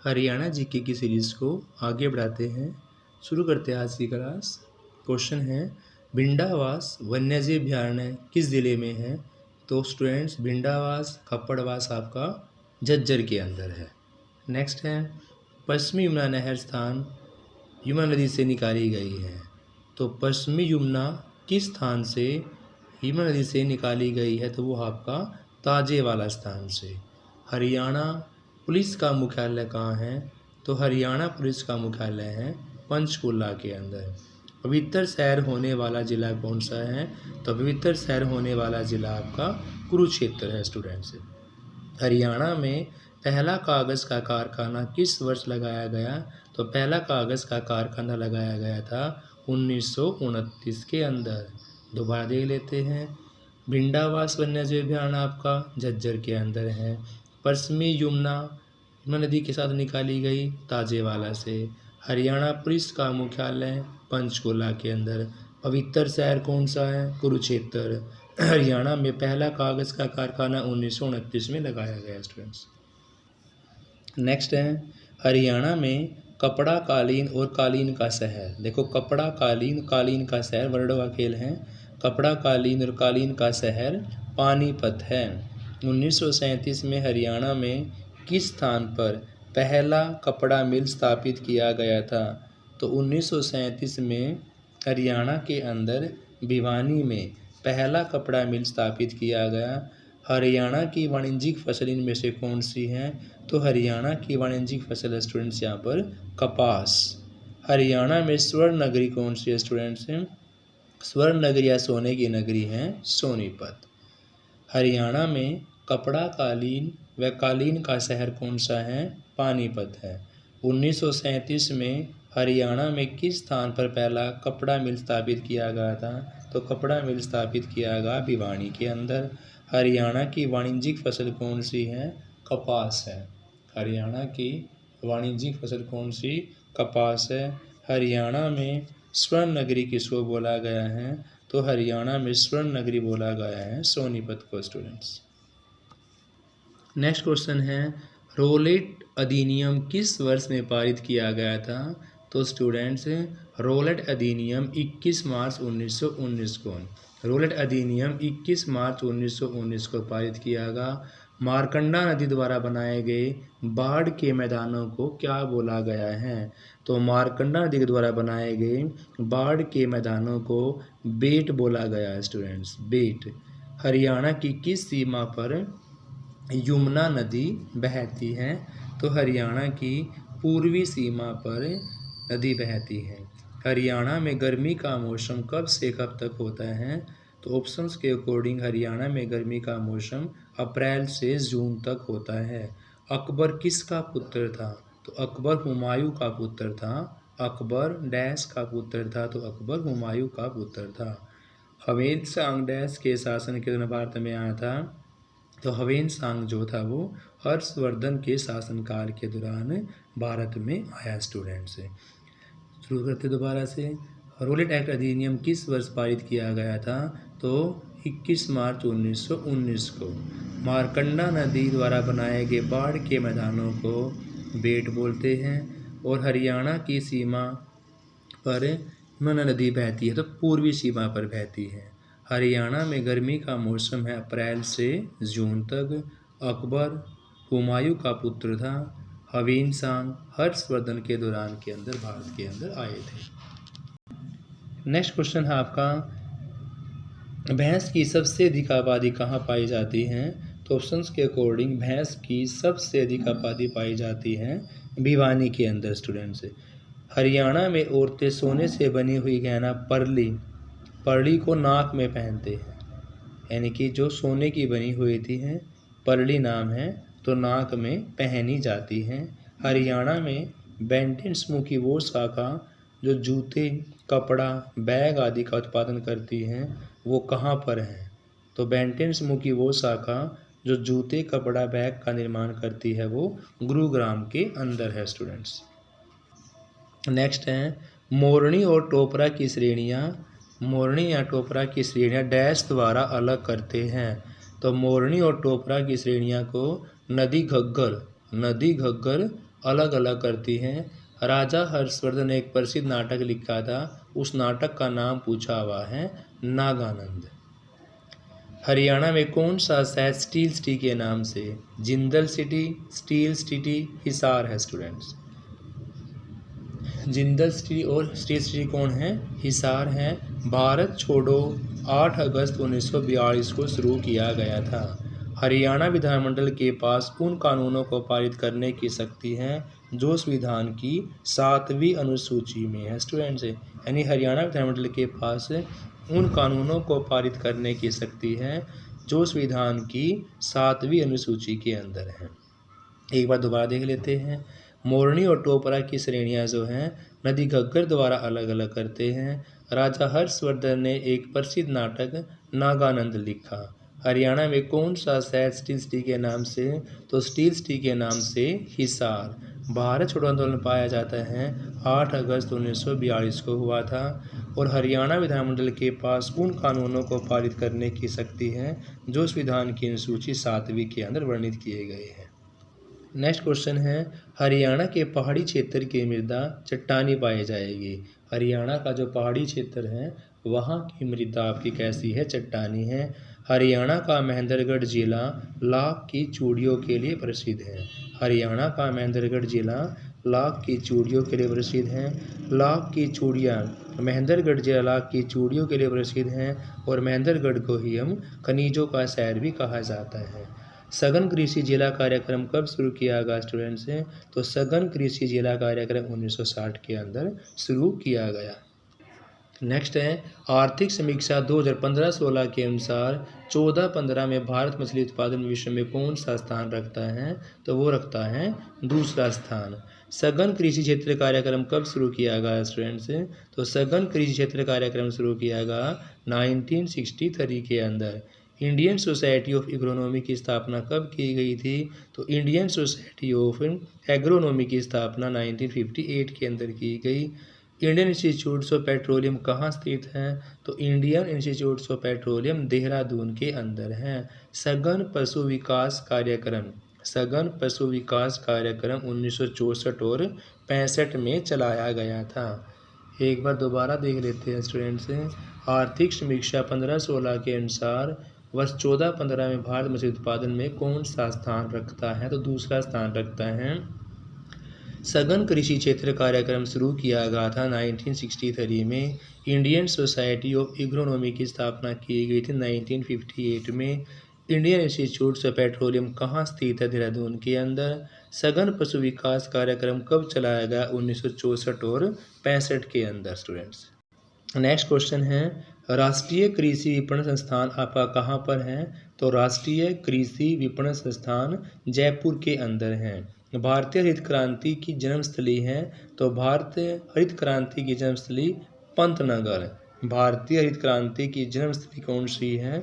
Haryana GK की series को आगे बढ़ाते हैं। शुरू करते हैं आज की क्लास। क्वेश्चन है, भिंडावास वन्यजीव अभयारण्य किस ज़िले में है? तो स्टूडेंट्स, भिंडावास खप्पड़वास आपका झज्जर के अंदर है। नेक्स्ट है, पश्चिमी यमुना नहर स्थान यमुना नदी से निकाली गई है। तो पश्चिमी यमुना किस स्थान से यमुना नदी से निकाली गई है? तो वो आपका ताजेवाला स्थान से। हरियाणा पुलिस का मुख्यालय कहाँ है? तो हरियाणा पुलिस का मुख्यालय है पंचकुला के अंदर। पवित्र शहर होने वाला ज़िला कौन सा है? तो पवित्र शहर होने वाला ज़िला आपका कुरुक्षेत्र है स्टूडेंट्स। हरियाणा में पहला कागज़ का कारखाना किस वर्ष लगाया गया? तो पहला कागज़ का कारखाना लगाया गया था 1929 के अंदर। दोबारा देख लेते हैं। भिंडावास वन्यजीव अभयारण्य आपका झज्जर के अंदर है। पश्चिमी यमुना नदी के साथ निकाली गई ताजेवाला से। हरियाणा पुलिस का मुख्यालय पंचकुला के अंदर। पवित्र शहर कौन सा है? कुरुक्षेत्र। हरियाणा में पहला कागज़ का कारखाना 1929 में लगाया गया स्टूडेंट्स। नेक्स्ट है, हरियाणा में कपड़ा, कालीन और कालीन का शहर। देखो, कपड़ा, कालीन, कालीन का शहर वर्डों का खेल है। कपड़ा, कालीन और कालीन का शहर पानीपत है। 1937 में हरियाणा में किस स्थान पर पहला कपड़ा मिल स्थापित किया गया था? तो 1937 में हरियाणा के अंदर भिवानी में पहला कपड़ा मिल स्थापित किया गया। हरियाणा की वाणिज्यिक फसल इनमें से कौन सी है? तो हरियाणा की वाणिज्यिक फसल स्टूडेंट्स यहाँ पर कपास। हरियाणा में स्वर्ण नगरी कौन सी है स्टूडेंट्स? स्वर्ण नगरी या सोने की नगरी है सोनीपत। हरियाणा में कपड़ा, कालीन व कालीन का शहर कौन सा है? पानीपत है। 1937 में हरियाणा में किस स्थान पर पहला कपड़ा मिल स्थापित किया गया था? तो कपड़ा मिल स्थापित किया गया भिवानी के अंदर। हरियाणा की वाणिज्यिक फसल कौन सी है? कपास है। हरियाणा की वाणिज्यिक फसल कौन सी? कपास है। हरियाणा में स्वर्ण नगरी किसको बोला गया है? तो हरियाणा में स्वर्ण नगरी बोला गया है सोनीपत को स्टूडेंट्स। नेक्स्ट क्वेश्चन है, रोलेट अधिनियम किस वर्ष में पारित किया गया था? तो स्टूडेंट्स, रोलेट अधिनियम 21 मार्च 1919 को रोलेट अधिनियम 21 मार्च 1919 को पारित किया गया। मारकंडा नदी द्वारा बनाए गए बाढ़ के मैदानों को क्या बोला गया है? तो मारकंडा नदी के द्वारा बनाए गए बाढ़ के मैदानों को बेट बोला गया है स्टूडेंट्स, बेट। हरियाणा की किस सीमा पर यमुना नदी बहती है? तो हरियाणा की पूर्वी सीमा पर नदी बहती है। हरियाणा में गर्मी का मौसम कब से कब तक होता है? तो ऑप्शंस के अकॉर्डिंग हरियाणा में गर्मी का मौसम अप्रैल से जून तक होता है। अकबर किसका पुत्र था? तो अकबर हुमायूं का पुत्र था। अकबर डैश का पुत्र था? तो अकबर हुमायूं का पुत्र था। हवेन डैश के शासन के दौरान भारत में आया था? तो हवेन सांग जो था वो हर्षवर्धन के शासनकाल के दौरान भारत में आया स्टूडेंट्स। शुरू करते दोबारा से। रोलेट एक्ट अधिनियम किस वर्ष पारित किया गया था? तो 21 मार्च 1919 को। मारकंडा नदी द्वारा बनाए गए बाढ़ के मैदानों को बेट बोलते हैं। और हरियाणा की सीमा पर यमुना नदी बहती है, तो पूर्वी सीमा पर बहती है। हरियाणा में गर्मी का मौसम है अप्रैल से जून तक। अकबर हुमायूं का पुत्र था। हवीन सांग हर्षवर्धन के दौरान के अंदर भारत के अंदर आए थे। नेक्स्ट क्वेश्चन है आपका, भैंस की सबसे अधिक आबादी कहाँ पाई जाती है? तो ऑप्शंस के अकॉर्डिंग भैंस की सबसे अधिक आबादी पाई जाती है भिवानी के अंदर स्टूडेंट्स। हरियाणा में औरतें सोने से बनी हुई गहना परली को नाक में पहनते हैं, यानी कि जो सोने की बनी हुई थी है परली नाम है, तो नाक में पहनी जाती हैं। हरियाणा में बेंटेन समूह की वो शाखा जो जूते, कपड़ा, बैग आदि का उत्पादन करती हैं वो कहाँ पर है? तो बेंटेन समूह की वो शाखा जो जूते, कपड़ा, बैग का निर्माण करती है वो गुरुग्राम के अंदर है स्टूडेंट्स। नेक्स्ट है, मोरनी और टोपरा की श्रेणियाँ मोरनी या टोपरा की श्रेणियाँ डैश द्वारा अलग करते हैं। तो मोरनी और टोपरा की श्रेणियाँ को नदी घग्गर अलग अलग करती हैं। राजा हर्षवर्धन ने एक प्रसिद्ध नाटक लिखा था, उस नाटक का नाम पूछा हुआ है नागानंद। हरियाणा में कौन सा शहर स्टील सिटी के नाम से? Jindal city, steel city, Hisar है स्टूडेंट्स। जिंदल सिटी और स्टील सिटी कौन है? हिसार है। भारत छोड़ो 8 अगस्त 1942 को शुरू किया गया था। हरियाणा विधानमंडल के पास उन कानूनों को पारित करने की शक्ति है जो संविधान की 7वीं अनुसूची में है स्टूडेंट्स। यानी हरियाणा विधानमंडल के पास उन कानूनों को पारित करने की शक्ति है जो संविधान की 7वीं अनुसूची के अंदर है। एक बार दोबारा देख लेते हैं। मोरनी और टोपरा की श्रेणियां जो हैं नदी घग्गर द्वारा अलग अलग करते हैं। राजा हर्षवर्धन ने एक प्रसिद्ध नाटक नागानंद लिखा। हरियाणा में कौन सा शहर स्टील सिटी के नाम से? तो स्टील सिटी के नाम से हिसार। भारत छोड़ो आंदोलन पाया जाता है 8 अगस्त 1942 को हुआ था। और हरियाणा विधानमंडल के पास उन कानूनों को पारित करने की शक्ति है जो संविधान की अनुसूची 7वीं के अंदर वर्णित किए गए हैं। नेक्स्ट क्वेश्चन है, हरियाणा के पहाड़ी क्षेत्र की मृदा चट्टानी पाई जाएगी। हरियाणा का जो पहाड़ी क्षेत्र है वहाँ की मृदा आपकी कैसी है? चट्टानी है। हरियाणा का महेंद्रगढ़ जिला लाख की चूड़ियों के लिए प्रसिद्ध है। हरियाणा का महेंद्रगढ़ जिला लाख की चूड़ियों के लिए प्रसिद्ध है। लाख की चूड़ियाँ महेंद्रगढ़ जिला लाख की चूड़ियों के लिए प्रसिद्ध हैं और महेंद्रगढ़ को ही हम खनिजों का शहर भी कहा जाता है। सघन कृषि जिला कार्यक्रम कब शुरू किया गया स्टूडेंट्स? तो सघन कृषि जिला कार्यक्रम 1960 के अंदर शुरू किया गया। नेक्स्ट है, आर्थिक समीक्षा 2015-16 के अनुसार 14-15 में भारत मछली उत्पादन विश्व में कौन सा स्थान रखता है? तो वो रखता है दूसरा स्थान। सघन कृषि क्षेत्र कार्यक्रम कब शुरू किया गया स्टूडेंट्स? तो सघन कृषि क्षेत्र कार्यक्रम शुरू किया गया 1963 के अंदर। इंडियन सोसाइटी ऑफ एग्रोनॉमी की स्थापना कब की गई थी? तो इंडियन सोसाइटी ऑफ एग्रोनॉमी की स्थापना 1958 के अंदर की गई। इंडियन इंस्टीट्यूट्स ऑफ पेट्रोलियम कहाँ स्थित हैं? तो Indian institutes of petroleum Dehradun के अंदर हैं। सघन पशु विकास कार्यक्रम 1964 और 65 में चलाया गया था। एक बार दोबारा देख लेते हैं स्टूडेंट्स। आर्थिक समीक्षा 15-16 के अनुसार वर्ष 14-15 में भारत मछली उत्पादन में कौन सा स्थान रखता है? तो दूसरा स्थान रखता है। सघन कृषि क्षेत्र कार्यक्रम शुरू किया गया था 1963 में। इंडियन सोसाइटी ऑफ एग्रोनॉमी की स्थापना की गई थी 1958 में। इंडियन इंस्टीट्यूट्स ऑफ पेट्रोलियम कहाँ स्थित है? देहरादून के अंदर। सघन पशु विकास कार्यक्रम कब चलाया गया? 1964 और 65 के अंदर स्टूडेंट्स। नेक्स्ट क्वेश्चन है, राष्ट्रीय कृषि विपणन संस्थान आपका कहाँ पर है? तो राष्ट्रीय कृषि विपणन संस्थान जयपुर के अंदर है। भारतीय हरित क्रांति की जन्मस्थली है। तो भारतीय हरित क्रांति की जन्मस्थली पंतनगर। भारतीय हरित क्रांति की जन्मस्थली कौन सी है?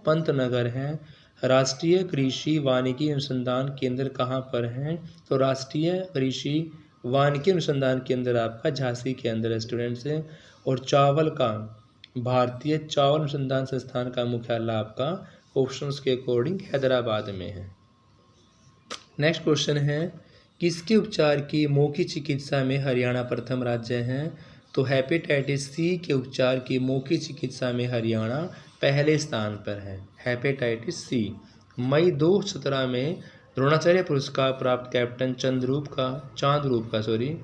पंतनगर है। राष्ट्रीय कृषि वानिकी अनुसंधान केंद्र कहाँ पर है? तो राष्ट्रीय कृषि वानिकी अनुसंधान केंद्र आपका झांसी के अंदर है स्टूडेंट्स। और चावल का भारतीय चावल अनुसंधान संस्थान का मुख्यालय आपका ऑप्शंस के अकॉर्डिंग हैदराबाद में है। नेक्स्ट क्वेश्चन है, किसके उपचार की मौखिक चिकित्सा में हरियाणा प्रथम राज्य है? तो हेपेटाइटिस सी के उपचार की मौखिक चिकित्सा में हरियाणा पहले स्थान पर है। Hepatitis C. मई 2017 में द्रोणाचार्य पुरस्कार प्राप्त कैप्टन चांदरूप का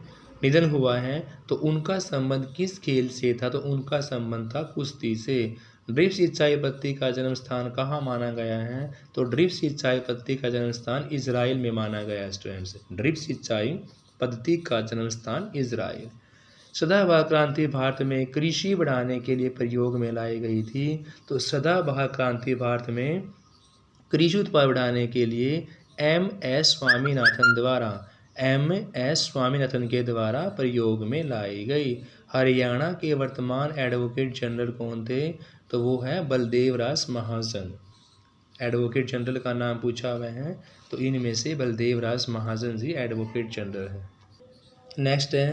निधन हुआ है। तो उनका संबंध किस खेल से था? तो उनका संबंध था कुश्ती से। ड्रिप सिंचाई पद्धति का जन्म स्थान कहाँ माना गया है? तो ड्रिप सिंचाई पद्धति का जन्म स्थान इजराइल में माना गया है स्टूडेंट्स। ड्रिप सिंचाई पद्धति का जन्म स्थान इजराइल। सदाबहार क्रांति भारत में कृषि बढ़ाने के लिए प्रयोग में लाई गई थी। तो सदाबहार क्रांति भारत में कृषि उत्पादन बढ़ाने के लिए M.S. स्वामीनाथन के द्वारा प्रयोग में लाई गई। हरियाणा के वर्तमान एडवोकेट जनरल कौन थे? तो वो है बलदेव राज महाजन। एडवोकेट जनरल का नाम पूछा हुआ है तो इनमें से बलदेव राज महाजन जी एडवोकेट जनरल है। नेक्स्ट है,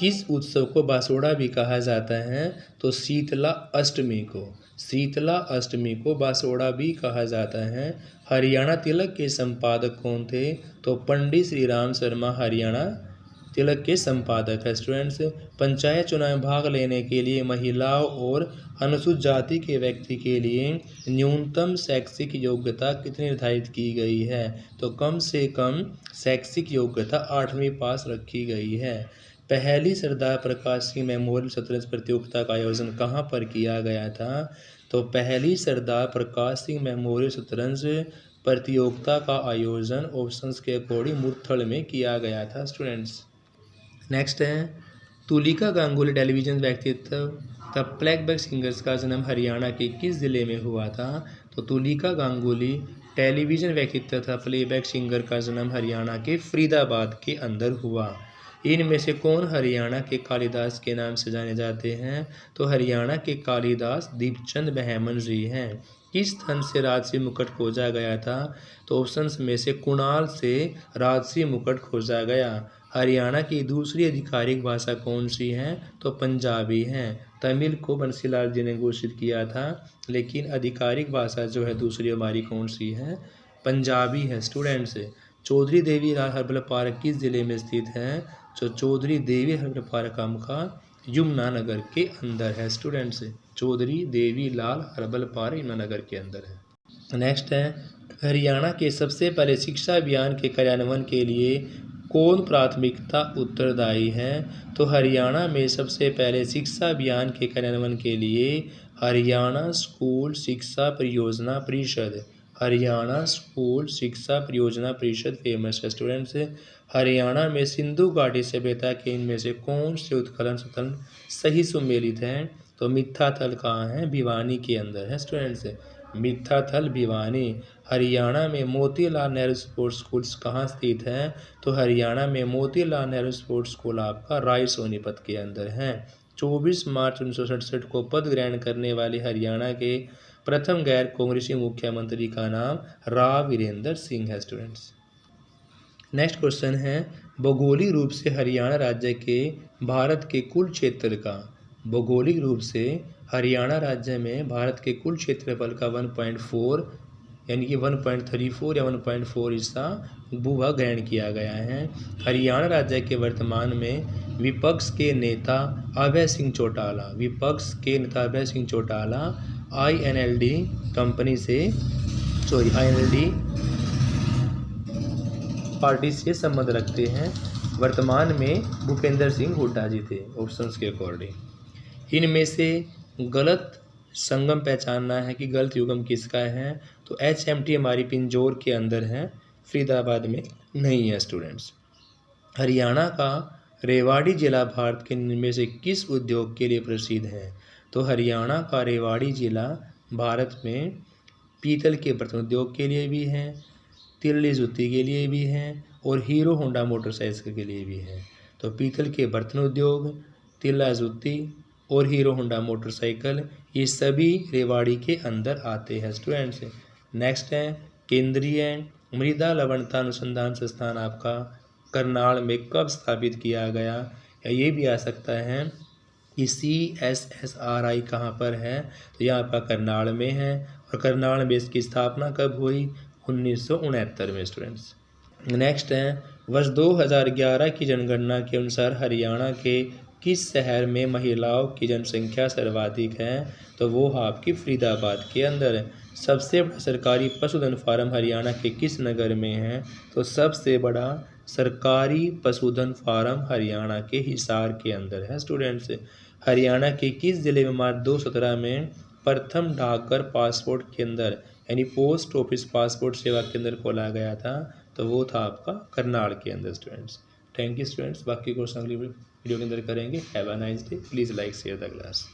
किस उत्सव को बासोड़ा भी कहा जाता है? तो शीतला अष्टमी को। शीतला अष्टमी को बासोड़ा भी कहा जाता है। हरियाणा तिलक के संपादक कौन थे? तो पंडित श्री राम शर्मा हरियाणा तिलक के संपादक है स्टूडेंट्स। पंचायत चुनाव में भाग लेने के लिए महिलाओं और अनुसूचित जाति के व्यक्ति के लिए न्यूनतम शैक्षिक योग्यता कितनी निर्धारित की गई है? तो कम से कम शैक्षिक योग्यता 8वीं पास रखी गई है। पहली सरदार प्रकाश सिंह मेमोरियल शतरंज प्रतियोगिता का आयोजन कहाँ पर किया गया था? तो पहली सरदार प्रकाश सिंह मेमोरियल शतरंज प्रतियोगिता का आयोजन ऑप्शंस के अकॉर्डिंग मुरथल में किया गया था स्टूडेंट्स। नेक्स्ट है तुलिका गांगुली टेलीविजन व्यक्तित्व द प्लेबैक सिंगर्स का जन्म हरियाणा के किस जिले में हुआ था? तो तुलिका गांगुली टेलीविजन व्यक्तित्व तथा प्लेबैक सिंगर का जन्म हरियाणा के फरीदाबाद के अंदर हुआ। इनमें से कौन हरियाणा के कालिदास के नाम से जाने जाते हैं? तो हरियाणा के कालिदास दीपचंद बहमन जी हैं। किस धन से राजसी मुकुट खोजा गया था? तो ऑप्शंस में से कुणाल से राजसी मुकुट खोजा गया। हरियाणा की दूसरी आधिकारिक भाषा कौन सी है? तो पंजाबी है। तमिल को बंसीलाल जी ने घोषित किया था, लेकिन आधिकारिक भाषा जो है दूसरी हमारी कौन सी है? पंजाबी है students. Chaudhary Devi Lal herbal park किस जिले में स्थित है? जो चौधरी देवी हर्बल पार्क का यमुनानगर के अंदर है students. Chaudhary Devi Lal herbal park Yamunanagar के अंदर है। नेक्स्ट है हरियाणा के सबसे पहले शिक्षा अभियान के कार्यान्वयन के लिए कौन प्राथमिकता उत्तरदायी है? तो हरियाणा में सबसे पहले शिक्षा अभियान के कार्यान्वयन के लिए हरियाणा स्कूल शिक्षा परियोजना परिषद, हरियाणा स्कूल शिक्षा परियोजना परिषद फेमस है स्टूडेंट्स। हरियाणा में सिंधु घाटी सभ्यता के इनमें से कौन से उत्खनन स्थल सही सुमेलित हैं? तो मिथ्याथल कहाँ है? भिवानी के अंदर है स्टूडेंट्स। मिथ्याथल भिवानी। हरियाणा में मोतीलाल नेहरू स्पोर्ट्स स्कूल कहाँ स्थित है? तो हरियाणा में मोतीलाल नेहरू स्पोर्ट्स स्कूल आपका राय सोनीपत के अंदर है। 24 मार्च 1967 को पद ग्रहण करने वाले हरियाणा के प्रथम गैर कांग्रेसी मुख्यमंत्री का नाम राव वीरेंद्र सिंह है स्टूडेंट्स। नेक्स्ट क्वेश्चन है भौगोलिक रूप से हरियाणा राज्य के भारत के कुल क्षेत्र का, भौगोलिक रूप से हरियाणा राज्य में भारत के कुल क्षेत्रफल का 1.4 यानी कि 1.34 या 1.4 हिस्सा भूभाग ग्रहण किया गया है। हरियाणा राज्य के वर्तमान में विपक्ष के नेता अभय सिंह चौटाला, विपक्ष के नेता अभय सिंह चौटाला INLD कंपनी से INLD पार्टी से संबंध रखते हैं। वर्तमान में भूपेंद्र सिंह हुड्डा जी थे ऑप्शंस के अकॉर्डिंग। इनमें से गलत संगम पहचानना है कि गलत युगम किसका है? तो HMT हमारी पिंजौर के अंदर है, फरीदाबाद में नहीं है स्टूडेंट्स। हरियाणा का रेवाड़ी जिला भारत के इनमें से किस उद्योग के लिए प्रसिद्ध है? तो हरियाणा का रेवाड़ी जिला भारत में पीतल के बर्तन उद्योग के लिए भी है, तिल्ली जूती के लिए भी है और हीरो होंडा मोटरसाइकिल के लिए भी है। तो पीतल के बर्तन उद्योग, तिल्ला जूती और हीरो होंडा मोटरसाइकिल ये सभी रेवाड़ी के अंदर आते हैं स्टूडेंट्स। नेक्स्ट है केंद्रीय मृदा लवणता अनुसंधान संस्थान आपका करनाल में कब स्थापित किया गया? या ये भी आ सकता है कि CSSRI कहाँ पर है? तो यह आपका करनाल में है। और करनाल में इसकी स्थापना कब हुई? 1969 में स्टूडेंट्स। नेक्स्ट है वर्ष 2011 की जनगणना के अनुसार हरियाणा के किस शहर में महिलाओं की जनसंख्या सर्वाधिक है? तो वो आपकी फरीदाबाद के अंदर है। सबसे बड़ा सरकारी पशुधन फार्म हरियाणा के किस नगर में है? तो सबसे बड़ा सरकारी पशुधन फार्म हरियाणा के हिसार के अंदर है स्टूडेंट्स। हरियाणा के किस जिले में मार्च 2017 में प्रथम डाकघर पासपोर्ट केंद्र यानी पोस्ट ऑफिस पासपोर्ट सेवा केंद्र खोला गया था? तो वो था आपका करनाल के अंदर स्टूडेंट्स। Thank you students. बाकी क्वेश्चन अगली वीडियो के अंदर करेंगे। Have a nice day. Please like share the class.